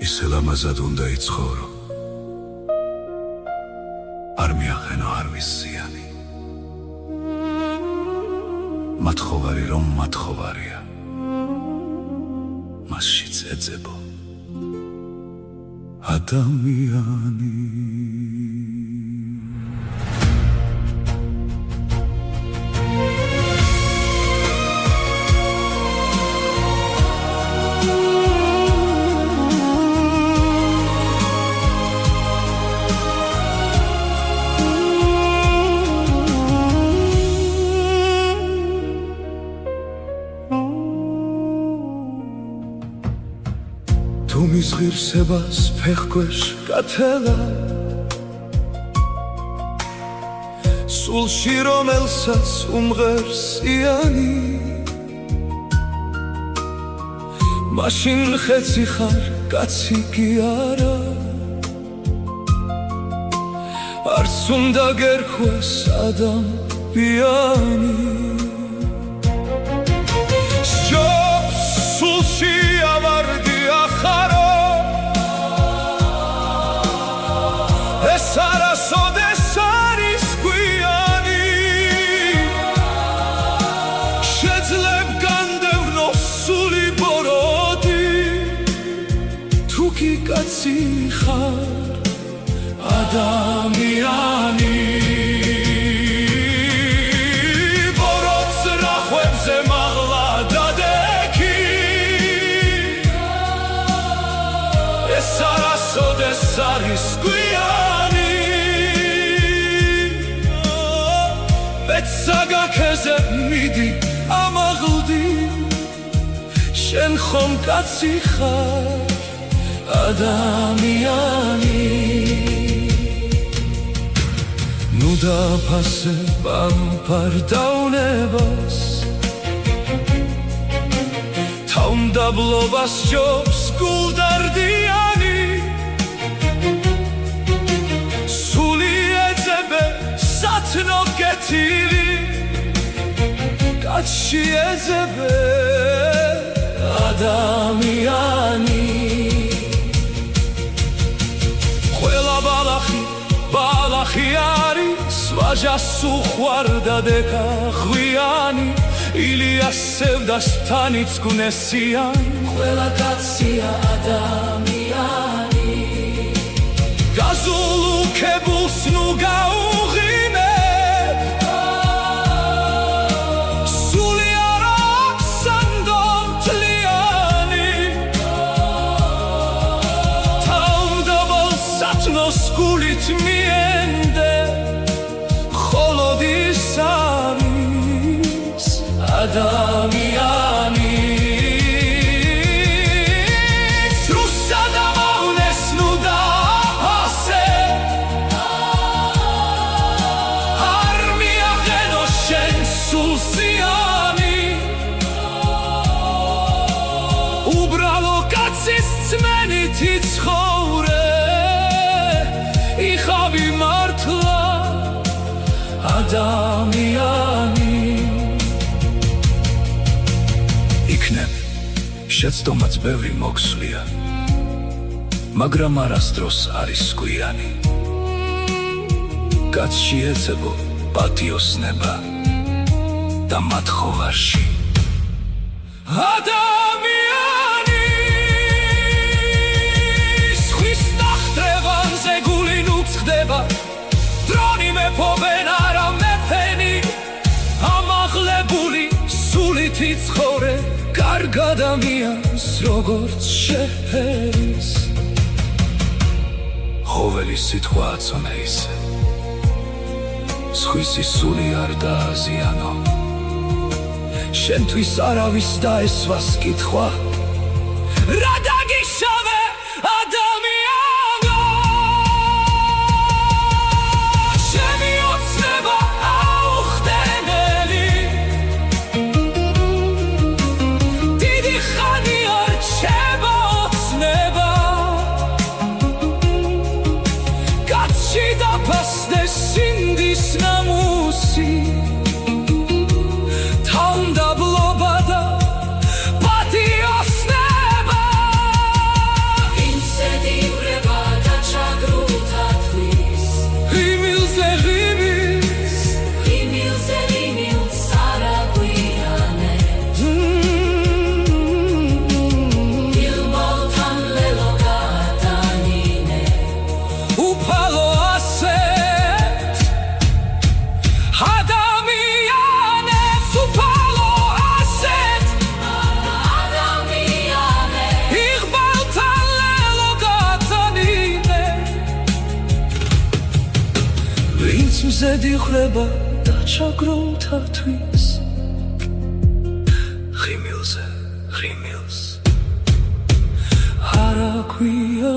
ისე ლამაზად უნდა იცხოვრო, არ მიახენო არვის ზიანი. მათხოვარი რომ მათხოვარია, მასშიც ეძებო ადამიანი. თუ მის ღირსებას ფეხქვეშ გათელა, სულში რომელსაც უმღერს იანი, მაშინ ხეცი ხარ, კაცი კი არა, არც უნდა გერხვეს ადამიანი. სჯობს სულში ავარდი ახარო, ეს არასოდეს არის გვიანი, შეძლებ განდევნო სული ბოროტი, თუ კი კაცი ხარ ადამიანი. ბოროტს რახვებზე მაღლა დადექი, ეს არასოდეს არის გვიანი, მეც საგაქეზე მიდი ამაღლდი, შენ ხომ კაცი ხარ ადამიანი. ნუ დაფასებ ამ ფარდაუნებას, თავმდაბლობას სჯობს გულდარდიანი, სული ეძებე სათნო კეთილი, კაცში ეძებე ადამიანი. ყველა ბალახი არის, ვაჟას უყვარდა დეკა ღვიანი, ილიასევდას თანიც გუნესიანი, ყველა კაცია ადამიანი. გაზულუქებულს ნუ გაუღიმებ, სული არ აქვს სანდომთლიანი, თავმდაბალ სათნოს გულით მიენდე, ხოლოდის არის ადამიანი. სრუსა დამავნეს ნუ დააფასე, არ მიაღენო შენ სულსიანი, უბრალო კაცის რწმენით იცხოვრე, იხავი მართლა ადამიანი. იქნებ შეცდომაც ბევრი მოქსვლია, მაგრამ არასდროს არის გვიანი, კაცში ეძებო პატიოსნება და მათხოვარში ადამიანი. სხვის ნახტევანზე გული ნუ ცხდება, დრონი მეფობენ არა მეფენი, ამაღლებული სულით იცხოვრე, კარგ ადამიანს როგორც შეფერის. ხოველი სიტყვა აწონე ისე, სხვისი სული არ დააზიანო, შენთვის არავის დაესვას კითხვა, რა დაგიშავე ადამიანო. ჩემი ოცნება აუხდენელი, დიდი ხანი არ რჩება ოცნება, კაცში დაფასდე სინდის ნამუსი, თავმდაბლობა და პატიოსნება. ზედი ხრება და ჩაგროვთათვის ღიმილზე ღიმილს არა ქვია